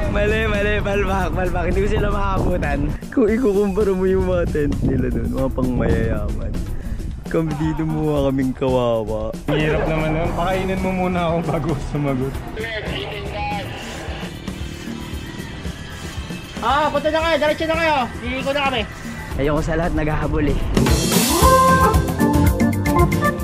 Mali, palpak. Hindi ko sila makakabutan. Kung ikukumpara mo yung mga tent nila doon, mga pang mayayaman. Kami dito mukha kaming kawawa. Hirap naman nun. Pakainin mo muna ako bago sumagot. Punta na kayo. Diretso na kayo. Iiko na kami. Ayoko sa lahat naghahabol eh.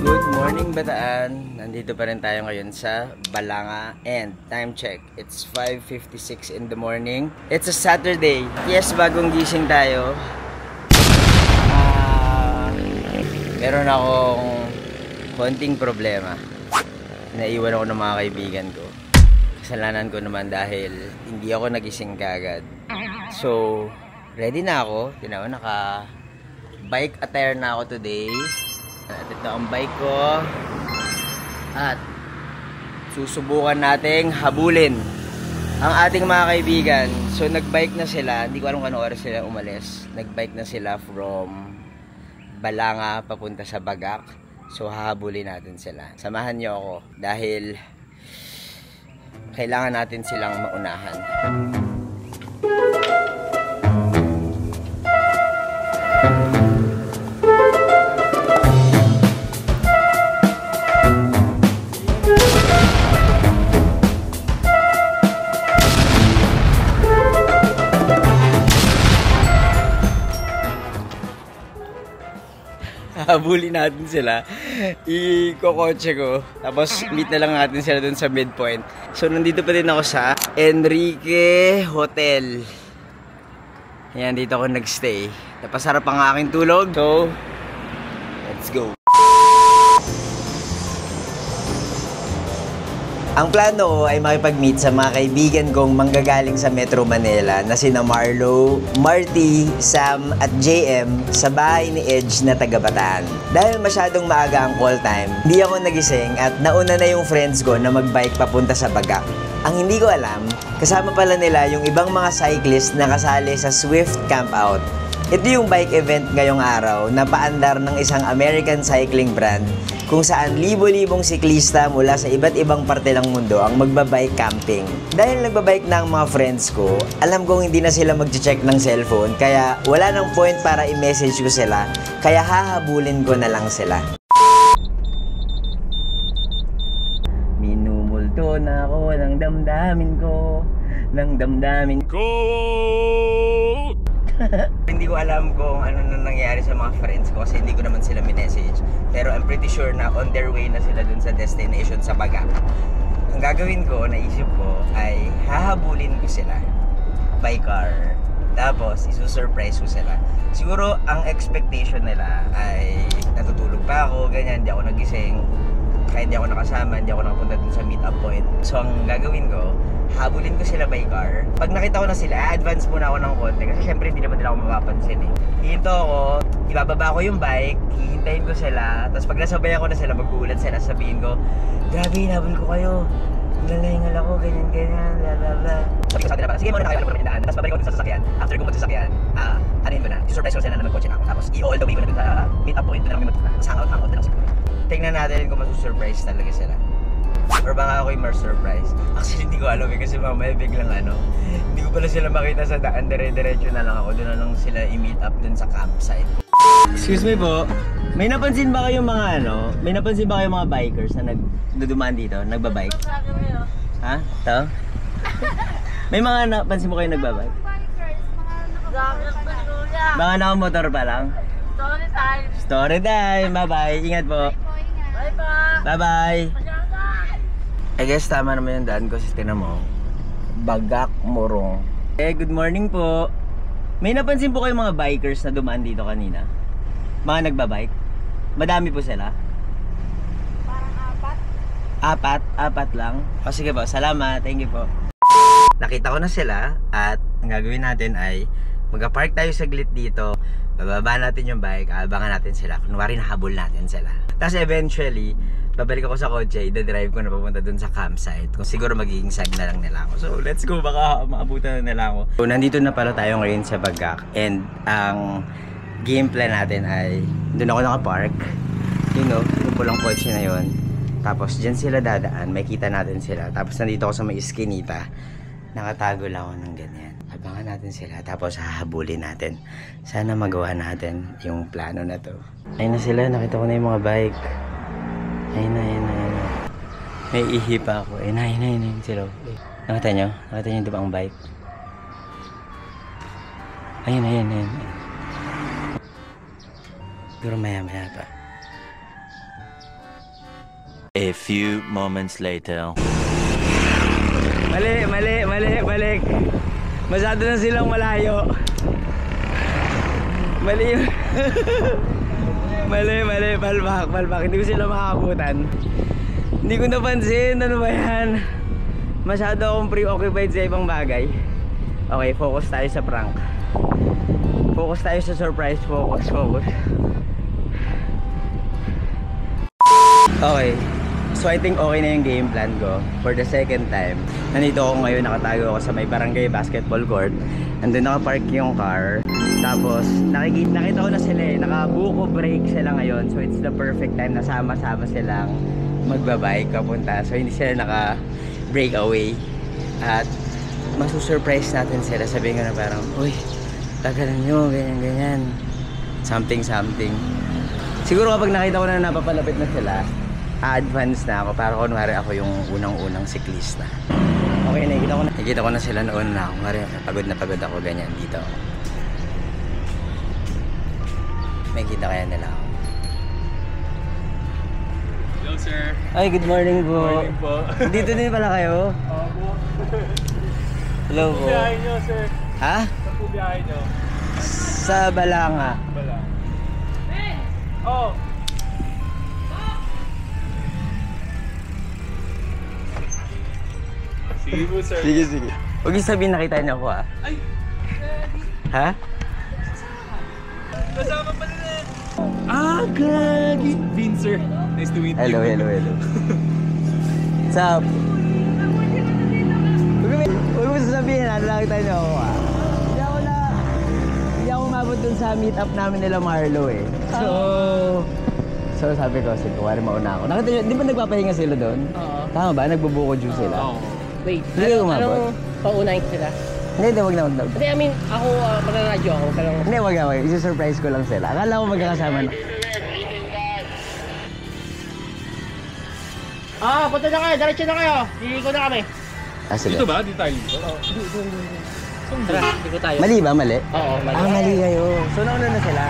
Good morning Bataan. Nandito pa rin tayo ngayon sa Balanga and time check. It's 5:56 in the morning. It's a Saturday. Yes, bagong gising tayo. Meron akong konting problema. Naiwan ako ng mga kaibigan ko. Kasalanan ko naman dahil hindi ako nagising kagad. So, ready na ako. Tinaw, naka-bike attire na ako today. At ito ang bike ko. At susubukan nating habulin ang ating mga kaibigan. So, nag-bike na sila. Hindi ko alam kung anong oras sila umalis. Nag-bike na sila from Balanga papunta sa Bagak. So hahabulin natin sila. Samahan niyo ako dahil kailangan natin silang maunahan. Habulin natin sila. Ikokotse ko. Tapos meet na lang natin sila dun sa midpoint. So nandito pa din ako sa Enrique Hotel. Ayan, dito ako nagstay. Napasarap ang aking tulog. So, let's go. Ang plano ko ay makipag-meet sa mga kaibigan kong manggagaling sa Metro Manila na sina Marlo, Marty, Sam at JM sa bahay ni Edge na taga Bataan. Dahil masyadong maaga ang call time, hindi ako nagising at nauna na yung friends ko na mag-bike papunta sa Bagak. Ang hindi ko alam, kasama pala nila yung ibang mga cyclist na kasali sa Swift Campout. Ito yung bike event ngayong araw na paandar ng isang American cycling brand kung saan libo-libong siklista mula sa iba't ibang parte ng mundo ang magbabike camping. Dahil nagbabike na ang mga friends ko, alam kong hindi na sila mag-check ng cellphone kaya wala nang point para i-message ko sila, kaya hahabulin ko na lang sila. Minumulto na ako ng damdamin ko, Hindi ko alam kung ano na nangyari sa mga friends ko kasi hindi ko naman sila minessage. Pero I'm pretty sure na on their way na sila dun sa destination sa Bagak. Ang gagawin ko, naisip ko, ay hahabulin ko sila by car. Tapos, isusurprise ko sila. Siguro, ang expectation nila ay natutulog pa ako, ganyan, hindi ako nagising. Kaya hindi ako nakasama, hindi ako nakapunta dun sa meet-up point. So, ang gagawin ko, habulin ko sila by car. Pag nakita ko na sila, advance muna ako ng konti. Kasi syempre, hindi naman nila ako mapapansin eh. Hihinto ako, ibababa ko yung bike, hihintayin ko sila. Tapos pag nasabayan ko na sila, magbuulan sila, sabihin ko, grabe, hinabol ko kayo. Hingal ako, ganyan, bla bla bla. Sabi ko sa atin na sige muna kayo, alam ko naman yung daan. Tapos babalik ko dun sa sasakyan. After ko magsasakyan, anin ko na, surprise ko sila na magkotse na ako. Tapos i-all the way ko na dun sa meet-up point, dun na kami tapos hangout na lang siguro. Tingnan natin kung masusurprise talaga sila. Or baka ako yung ma-surprise. Actually, hindi ko alam eh, kasi mamaya biglang hindi ko pala sila makita sa daan, dire-diretso na lang ako. Doon na lang sila i-meet up dun sa campsite. Excuse me po, may napansin ba kayong mga bikers na nagdudumaan dito, nagbabike? Ha? Ito? May mga napansin mo kayo nagbabike? Baka nakamotor pa lang? Story time! Bye-bye! Ingat po! Bye-bye! I guess tama naman yung daan ko, tinan mo. Bagak Morong. Good morning po. May napansin po kayo mga bikers na dumaan dito kanina? Mga nagbabike? Madami po sila? Parang apat lang? O sige po, salamat. Thank you po. Nakita ko na sila at ang gagawin natin ay mag-park tayo saglit dito. Bababa natin yung bike, abangan natin sila. Kunwari nahabol natin sila. Tapos eventually, babalik ako sa kotse, i-drive ko na papunta dun sa campsite. Kung siguro magiging sag na lang nila ako. So let's go, baka maabutan na nila ako. So nandito na pala tayo ngayon sa Bagak. And ang game plan natin ay, dun ako nakapark. You know, yung pulang kotse na yun. Tapos dyan sila dadaan, makita natin sila. Tapos nandito ako sa may iskinita. nakatago lang ako ng ganyan. Abangan natin sila, tapos hahabulin natin. Sana magawa natin yung plano na to. Ayun na sila, nakita ko na yung mga bike. Ayun na. May ihi pa ako. Ayun na sila. Nakita nyo? Nakita nyo diba ang bike? Ayun. Siguro maya pa. A few moments later. Mali. Balik. Masyado na silang malayo. Mali yun. Mali. Palpak. Hindi ko sila makakabutan. Hindi ko napansin. Ano ba yan? Masyado akong preoccupied sa ibang bagay. Okay, focus tayo sa prank. Focus tayo sa surprise. Focus. Okay. So I think okay na yung game plan ko. For the second time, nandito ako ngayon, nakatago ako sa may barangay basketball court. Andun nakapark yung car. Tapos nakita ko na sila nakabuko break sila ngayon. So it's the perfect time na sama-sama silang magbabike papunta. So hindi sila naka-break away. At masusurprise natin sila. Sabihin ko na parang, uy, tagalan nyo, ganyan. Something. Siguro kapag nakita ko na napapalapit na sila, advance na ako para kunwari ako yung unang-unang siklista. Okay, nakikita ko na sila noon na ako. Kunwari, pagod ako ganyan dito. May kita kaya nila ako. Hello, sir. Ay, good morning po. Good morning po. Dito din pala kayo? Opo. Hello po. Saan po biyahe nyo, sir? Ha? Saan po biyahe nyo? Sa Balanga. Bala. Oh! Sige po, sir. Sige. Huwag yung sabihin nakita niyo ako Ay! Ha? Kasama pa nila. Gagi! Vince, sir. Nice to meet you. Hello. What's up? Huwag mo sasabihin nakita niyo ako Hindi ako umabot dun sa meet up namin nila Marlo eh. So sabi ko, sige, wala mauna ako. Nakita niyo, di ba nagpapahinga sila doon? Oo. Tama ba? Nagbubuko juice sila? Oo. Wait, Hindi ka umabot? anong paunahin sila? Hindi, wag na. Hindi, I mean, ako, magradyo ako, pero... Hindi, wag. Isi-surprise ko lang sila. Akala ko magkakasama na. Punta na kayo, diretso na kayo. Liliko na kami. Sige. Dito ba? Dito tayo. Tara, liko tayo. Mali ba? Mali? Oo, mali. Mali kayo. So, nauna na sila?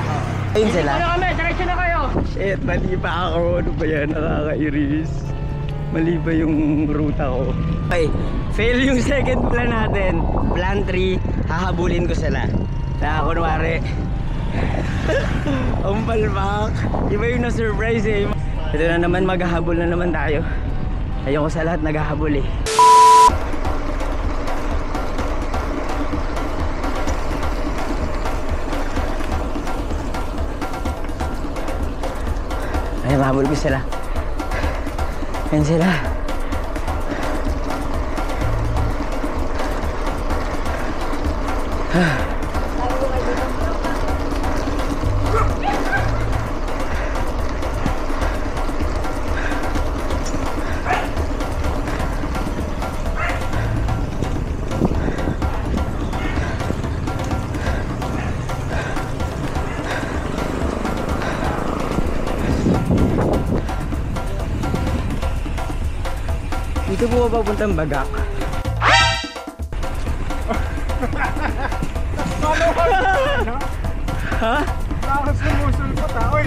Ayun sila. Liliko na kami, diretso na kayo. Shit, mali pa ako. Ano ba yan? Nakakairis. Mali ba yung ruta ko? Okay, fail yung second plan natin. Plan 3, hahabulin ko sila. Na kunwari, ang palpak. Iba yung na-surprise eh. Ito na naman, maghahabol na naman tayo. Ayoko sa lahat naghahabol eh. Ay, mahabol ko sila. Ayan sila. Dito po ba papuntang Bagak? Ha? Bakit sumusulpot ha? Uy!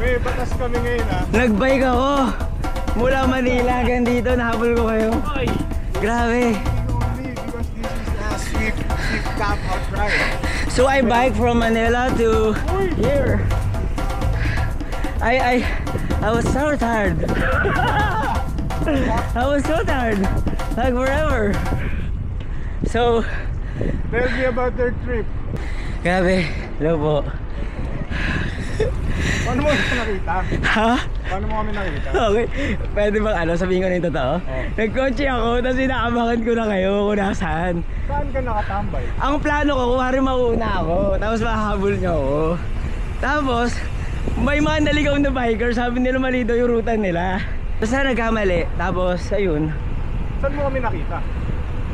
May batas kami ngayon ha? Nagbike ako! Mula Manila hanggang dito, nahabol ko kayo. Grabe! Only because this is a swift cab outright. So I bike from Manila to here. I was so tired. I was so tired. Like forever. So, Tell me about their trip. grabe. Hello po. Paano mo kami nakita? Ha? Paano mo kami nakita? Okay. Pwede bang sabihin ko na yung totoo? Nagkotse ako, tapos inaabangan ko na kayo kung nasaan. Saan ka nakatambay? Ang plano ko, kuwari mauna ako, tapos mahahabol niyo ako. Tapos, may mga naligaw na biker, sabi nila mali daw yung ruta nila. Tapos na nagkamali, tapos ayun. Saan mo kami nakita?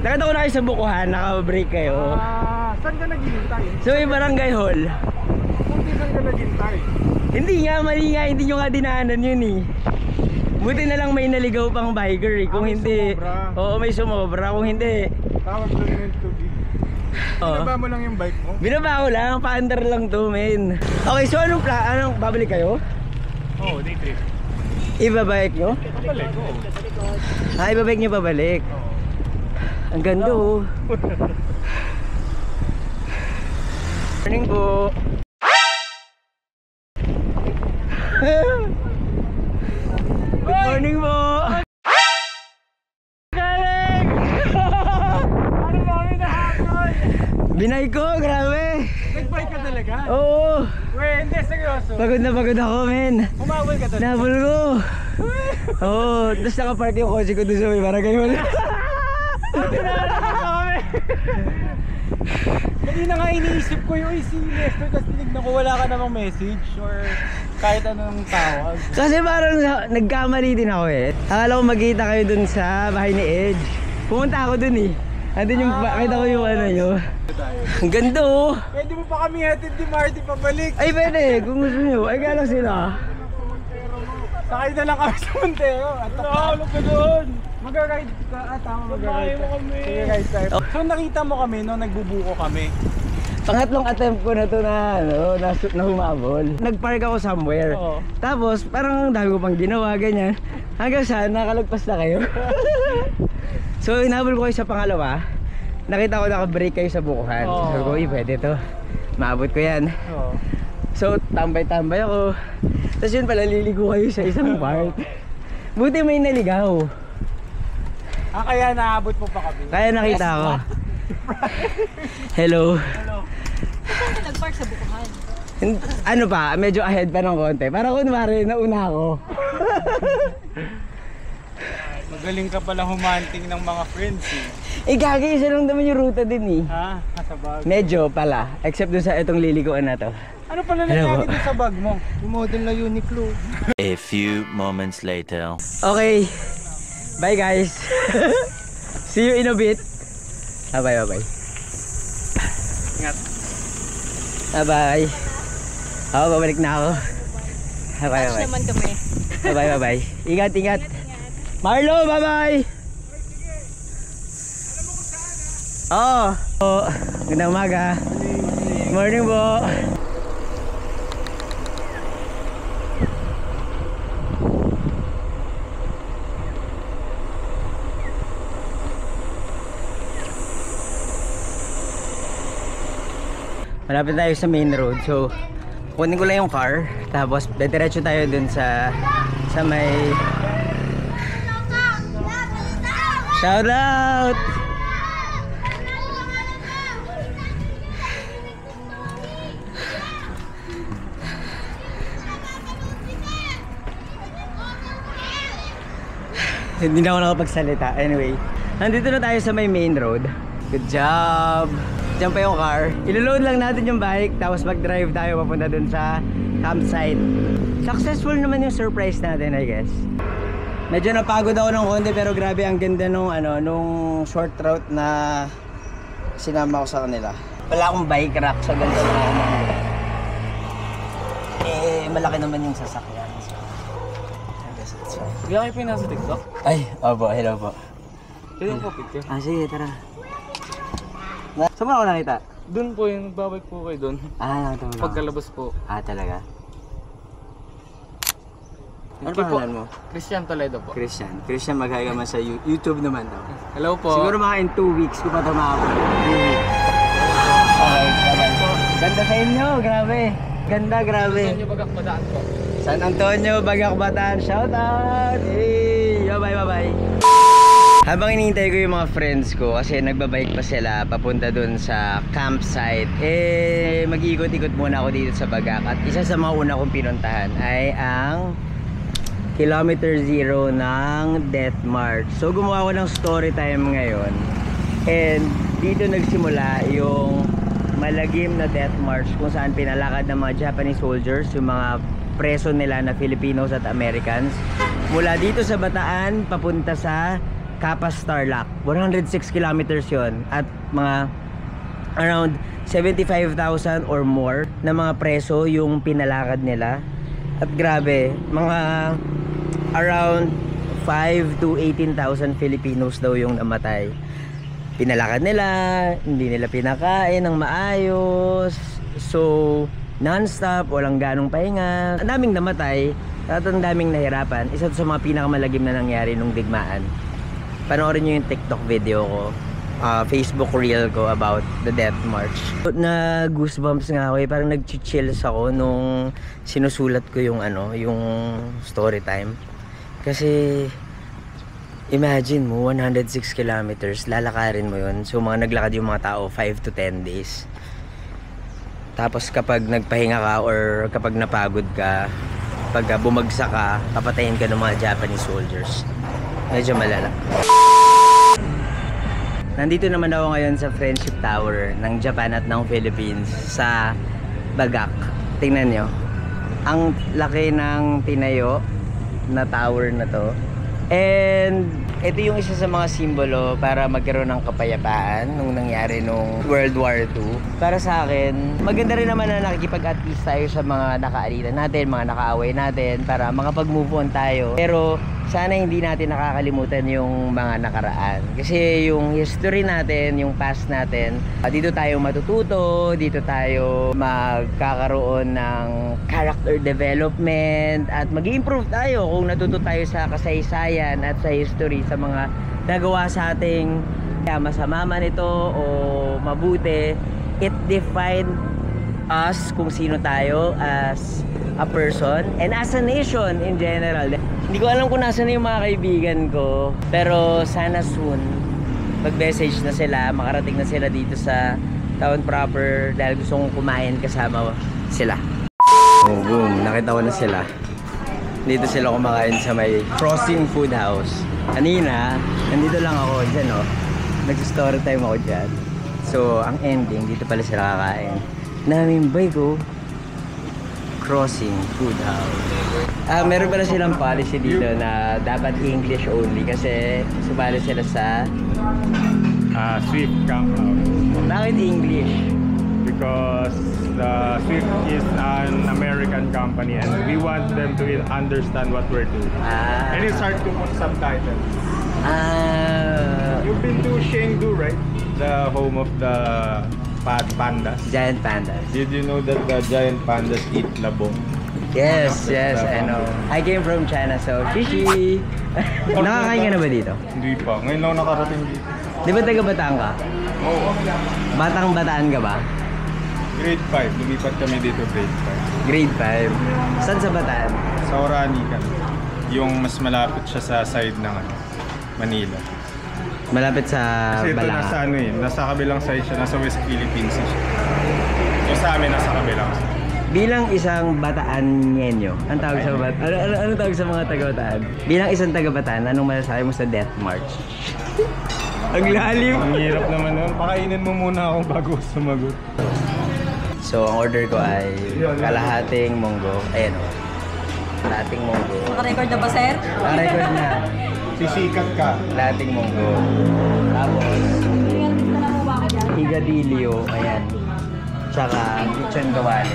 Nakita ko na kayo sa bukuhan, naka-break kayo. Saan ka naghihintay? So may barangay hall. Kunti saan ka naghihintay? Hindi nga, mali nga, hindi nyo nga dinaanan yun eh. Buti na lang may naligaw pang biker eh. Kung may hindi, sumobra. oo may sumobra. Kung hindi, Tawag doon yung tubig. Binaba mo lang yung bike mo? binaba ko lang, pa-under lang to men. Okay, so anong babalik kayo? Oo, day trip. Ibabike nyo? Balik, oo. Ibabike nyo pabalik. Ang ganda oh. Morning po. Good morning po. Galing! Ano ba kami nahapon? Binay ko, grabe. Nag-bike ka talaga? Oo. Weh, hindi, seryoso. Pagod na pagod ako men. Humabol ka talaga? Nahabol ko. Oo. Tapos nakapark yung kotse ko doon sa may barangay hall. Hindi na nga iniisip ko yung si Lester kasi tinignan ko wala ka namang message or kahit anong tawag. Kasi parang nagkamali din ako eh. Akala ko magkita kayo dun sa bahay ni Edge. Pumunta ako dun eh. Andun yung, kita ko yung ano nyo. Ang ganda oh. Pwede mo pa kami hatid ni Marty pabalik. Ay pwede, kung gusto nyo. Ay kaya lang sila. Sakay na lang kami sa Montero. At nakahulog ka doon. Mag-ride ka. Tama, mag-ride ka. Sige, ride tayo. So nakita mo kami nung nagbubuko kami. Pangatlong attempt ko na to na, ano, na humabol. Nagpark ako somewhere. Oo. Tapos parang dami ko pang ginawa, ganyan. Hanggang saan, nakalagpas na kayo. So inabol ko kayo sa pangalawa. Nakita ko naka-break kayo sa bukuhan. Oo. Sabi ko, pwede to. Maabot ko yan. Oo. So tambay-tambay ako. Tapos yun pala, liligo kayo sa isang park. Buti may naligaw. Kaya naabot mo pa kami. Kaya nakita ko. Hello. Saan ka nag-park sa bukuhan? Ano pa, medyo ahead pa ng konti. Para kunwari, nauna ako. Magaling ka pala humanting ng mga friends eh. Gagi, isa lang naman yung ruta din eh. Ha? Kasabag. Medyo pala, except dun sa itong liliguan na to. Ano pala Hello. nangyari dun sa bag mo? Yung model na Uniqlo. A few moments later. Okay, bye guys. See you in a bit. Bye bye. Ingat. Bye. Oo, babalik na ako. Bye. Touch naman kami. Bye. Ingat. Marlo, bye. Oo. Oh, gandang umaga. Morning po. Malapit tayo sa main road. So, kunin ko lang yung car. Tapos, diretso tayo dun sa may... Shout out! Hindi na ako nakapagsalita. Anyway, nandito na tayo sa may main road. Good job! Diyan pa yung car. Ilo-load lang natin yung bike, tapos mag-drive tayo papunta dun sa campsite. Successful naman yung surprise natin, I guess. Medyo napagod ako ng konti, pero grabe ang ganda nung short route na sinama ko sa kanila. Wala akong bike rack sa ganda na ako. Malaki naman yung sasakyan. So, I guess it's fine. Hindi kayo pinasa TikTok? Ay, opo, hello po. Pwede mo po picture? Sige, tara. Saan mo ako nakita? Doon po yung nagbabike po kayo doon. Nakita mo lang. Pagkalabas po. Talaga? Ano Okay po. pangalan mo? Christian Toledo po. Christian, mag-hi ka man sa YouTube naman daw. Hello po. Siguro mga in 2 weeks ko pa ito makapag. 2 weeks. Okay, bye-bye. Ganda sa inyo, grabe. Ganda, grabe. Saan nyo bagak madaan po? San Antonio, Bagak Bataan. Shout out! Hey! Bye-bye. Habang hinihintay ko yung mga friends ko kasi nagbabike pa sila papunta dun sa campsite, mag-iikot-ikot muna ako dito sa Bagak. At isa sa mga una kong pinuntahan ay ang Kilometer Zero ng Death March. So gumawa ko ng story time ngayon. And dito nagsimula yung malagim na Death March kung saan pinalakad ng mga Japanese soldiers, yung mga preso nila na Filipinos at Americans, mula dito sa Bataan papunta sa Capas Tarlac. 106 kilometers yon at mga around 75,000 or more na mga preso yung pinalakad nila. At grabe, mga around 5 to 18,000 Filipinos daw yung namatay. Pinalakad nila, hindi nila pinakain ng maayos. So, non-stop, walang ganong pahinga. Ang daming namatay at ang daming nahirapan. Isa sa mga pinakamalagim na nangyari nung digmaan. Panoorin nyo yung TikTok video ko, Facebook reel ko about the death march. Na goosebumps nga ako eh, parang nag-chills ako nung sinusulat ko yung yung story time. Kasi imagine mo 106 kilometers, lalakarin mo yun. So mga naglakad yung mga tao 5 to 10 days. Tapos kapag nagpahinga ka or kapag napagod ka, pag bumagsak ka, papatayin ka ng mga Japanese soldiers. Medyo malala. Nandito naman ako ngayon sa Friendship Tower ng Japan at ng Philippines sa Bagak. Tingnan nyo. Ang laki ng tinayo na tower na to. And ito yung isa sa mga simbolo para magkaroon ng kapayapaan nung nangyari nung World War II. Para sa akin, maganda rin naman na nakikipag-at-least tayo sa mga nakaalitan natin, mga nakaaway natin para makapag-move on tayo. Pero sana hindi natin nakakalimutan yung mga nakaraan. Kasi yung history natin, yung past natin, dito tayo matututo, dito tayo magkakaroon ng character development at mag-improve tayo kung natuto tayo sa kasaysayan at sa history sa mga nagawa sa ating masama man ito o mabuti. It defined us kung sino tayo as a person and as a nation in general. Hindi ko alam kung nasan yung mga kaibigan ko, pero sana soon mag-message na sila, makarating na sila dito sa town proper dahil gusto kong kumain kasama sila. Oh, boom, nakita ko na sila. Dito sila kumakain sa may Crossing Food House. Kanina, nandito lang ako dyan, oh. Nag-story time ako dyan. So, ang ending, dito pala sila kakain. Naming bike ko, Crossing Food House. Meron pala silang policy dito na dapat English only kasi sumali sila sa Swift Camphouse. Bakit English? Because the Swift is an American company and we want them to understand what we're doing. And it's hard to put subtitles. You've been to Chengdu, right? The home of the pandas. Giant pandas. Did you know that the giant pandas eat labong? Yes, yes, I know. I came from China, so shishi. Nakakain ka na ba dito? Hindi pa. Ngayon lang nakarating dito. Di ba taga Bataan ka? Oo. Batang-Bataan ka ba? Grade 5. Lumipat kami dito grade 5. Grade 5. Saan sa Bataan? Sa Orani kami. Yung mas malapit siya sa side ng Manila. Malapit sa Kasi ito Balaca. nasa nasa kabilang side siya, nasa West Philippines siya. So sa amin nasa kabilang side. Bilang isang Bataanyenyo, ang tawag sa ano tawag sa mga taga-Bataan? Bilang isang taga-Bataan, anong masasabi mo sa Death March? Ang lalim. Ang hirap naman nun. Pakainin mo muna ako bago sumagot. So, ang order ko ay kalahating monggo. Ayan o. Kalahating monggo. Naka-record na ba, sir? Naka-record na. Sisikat ka. Kalahating monggo. Tapos, higadilyo. Ayan. Tsaka, lechon kawali.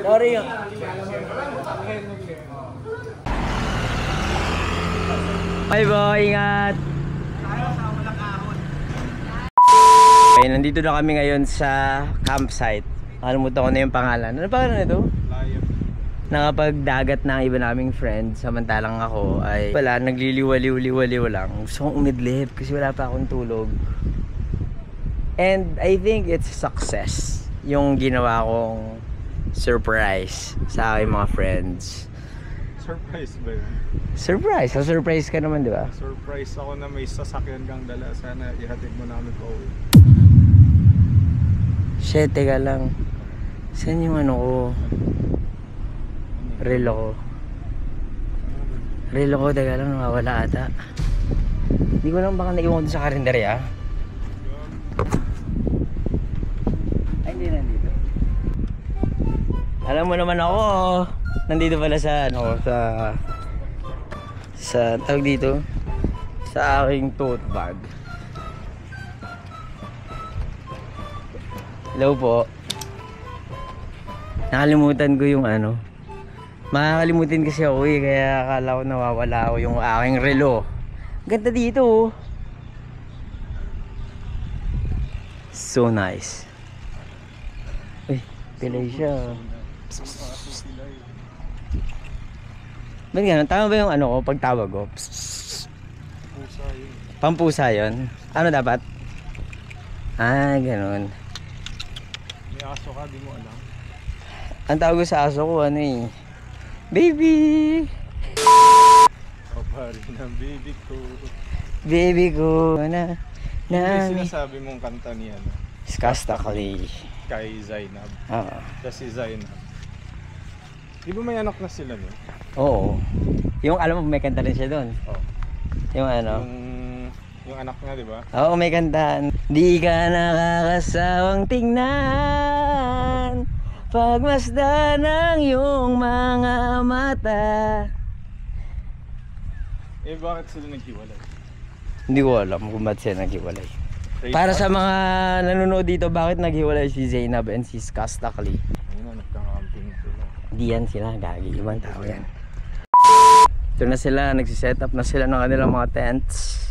Sorry. Bye boy, ingat. Okay, nandito na kami ngayon sa campsite. Nakalimutan ko na yung pangalan. Ano pangalan nito? Nakapagdagat na ang iba naming friends. Samantalang ako ay wala, nagliliwaliw-liwaliw lang. Gusto kong umidlip kasi wala pa akong tulog. And I think it's success yung ginawa kong surprise sa aking mga friends. Surprise ba yun? Surprise! So surprise ka naman, di ba? Surprise ako na may sasakyan kang dala. Sana ihatid mo namin pa uwi. Shit, teka lang. Saan yung ano ko? Relo ko. Relo ko, teka lang, nawawala ata. Hindi ko lang baka naiwan ko dun sa karinderya. Ay, hindi nandito. Alam mo naman ako, nandito pala sa ano, sa tawag dito, sa aking tote bag. Hello po. Nakalimutan ko yung ano. Makakalimutin kasi ako eh, kaya akala ko nawawala ako yung aking relo. Ganda dito oh. So nice. Uy, pilay siya. Ba't gano'n? Tama ba yung ano ko, pagtawag ko? Pusa yun. Pampusa yun? Ano dapat? Ah, gano'n. May aso ka, di mo alam. Ang tawag ko sa aso ko, ano eh, baby! O pare ng baby ko. Baby ko na Hindi sinasabi mong kanta ni ano, Skastakli. kay Zainab. Oo. Siya si Zainab. Di ba may anak na sila no? Oo. Yung alam mo may kanta rin siya doon. Oo. Yung ano? Yung anak niya, di ba? Oo, may kanta. Di ka nakakasawang tingnan pagmasdan ng iyong mga mata. Eh bakit sila naghiwalay? Hindi ko alam kung ba't sila naghiwalay. Para sa mga nanonood dito, bakit naghiwalay si Zainab and si Skastakli? Ayun na, nagkakamping sila. Di yan sila, gagi. Ibang tao yan. Ito na sila, nagsiset up na sila ng kanilang mga tents.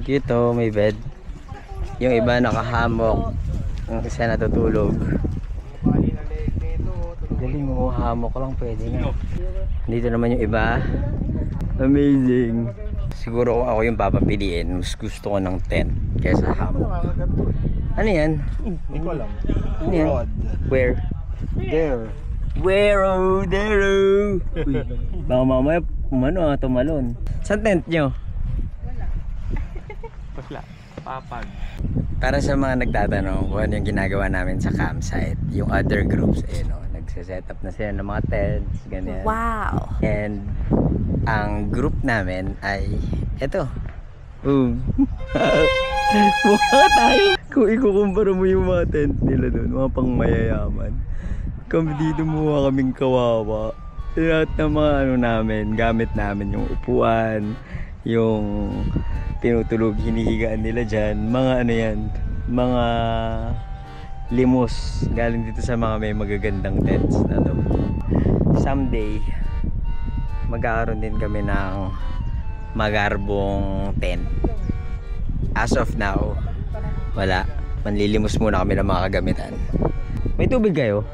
Dito, may bed. Yung iba nakahamok. Yung isa natutulog. Galing mo, hamok lang pwede na. Dito naman yung iba. Amazing. Siguro kung ako yung papapiliin, mas gusto ko ng tent kaysa hamok. Ano yan? Hindi ko alam. Ano yan? Where? There. Where oh, there oh. Uy, baka mamaya kumano tumalon. Saan tent nyo? Wala. Papag. Para sa mga nagtatanong kung ano yung ginagawa namin sa campsite, yung other groups, no, nagsiset up na sila ng mga tents, ganyan. Wow! And ang group namin ay eto. Mukha tayo. Kung ikukumpara mo yung mga tent nila doon, mga pang mayayaman. Kami dito mukha kaming kawawa. Lahat ng mga ano namin, gamit namin yung upuan, yung tinutulog, hinihigaan nila dyan, mga ano yan, mga limos galing dito sa mga may magagandang tents na to. Someday magkakaroon din kami ng magarbong tent. As of now wala, manlilimos muna kami ng mga kagamitan. May tubig kayo?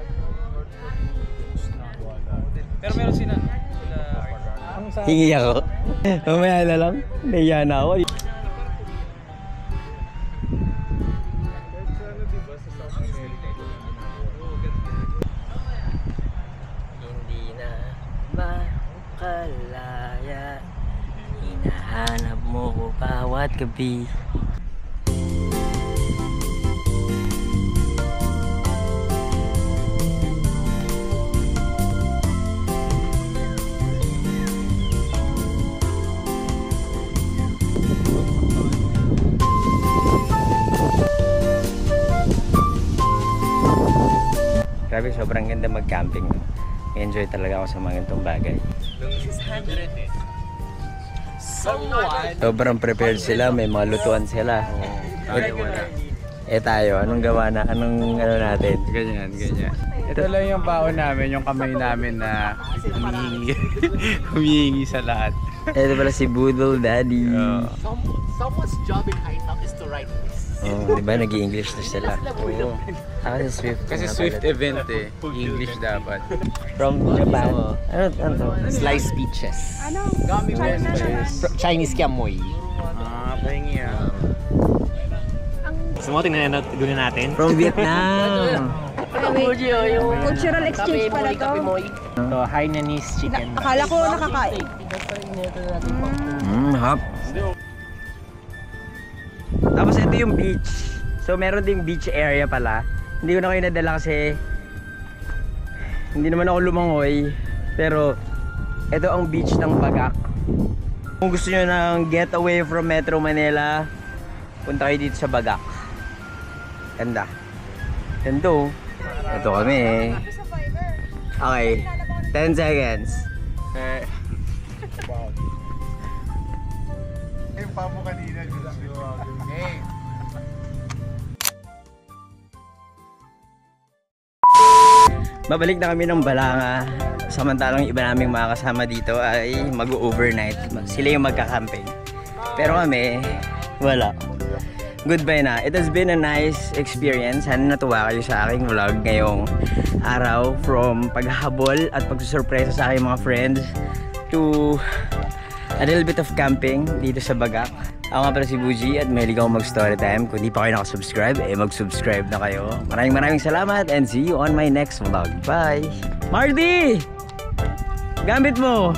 Pero meron sila. Hingi ako. Mamaya na lang. Nahiya na ako. Hindi na makalaya. Hinahanap mo ko bawat gabi. Grabe, sobrang ganda mag-camping. No? Enjoy talaga ako sa mga ganitong bagay. Sobrang prepared sila, may mga lutuan sila. Eh tayo, anong gawa na? Anong ano natin? Ganyan. Ito lang yung baon namin, yung kamay namin na humihingi sa lahat. Ito pala si Boodle Daddy. Someone's job in ITAP is to write this. Oh, di ba nag-i-English na sila? Oo. Kasi Swift. Kasi Swift event eh. English dapat. From Japan. Ano to? Sliced peaches. Ano? Gummy bears. Chinese kiamoy. Pahingi ah. Gusto mo tingnan natin? From Vietnam. Cultural exchange pala to. So, Hainanese chicken. Akala ko nakakain. Hap. Tapos ito yung beach. So meron ding beach area pala. Hindi ko na kayo nadala kasi hindi naman ako lumangoy. Pero Ito ang beach ng Bagak. Kung gusto nyo ng getaway from Metro Manila, punta kayo dito sa Bagak. Ganda. Ganda. Ito kami eh. Okay. 10 seconds. Yung pa mo kanina. Hey. Babalik na kami ng Balanga. Samantalang iba naming mga kasama dito ay mag-overnight. Sila yung magka-camping. Pero kami, wala. Goodbye na. It has been a nice experience. Sana natuwa kayo sa aking vlog ngayong araw. From paghahabol at pagsusurpresa sa aking mga friends to a little bit of camping dito sa Bagak. Ako nga pala si Buji at mahilig ako mag-storytime. Kung di pa kayo nakasubscribe, mag-subscribe na kayo. Maraming salamat and see you on my next vlog. Bye! Marty! Gambit mo!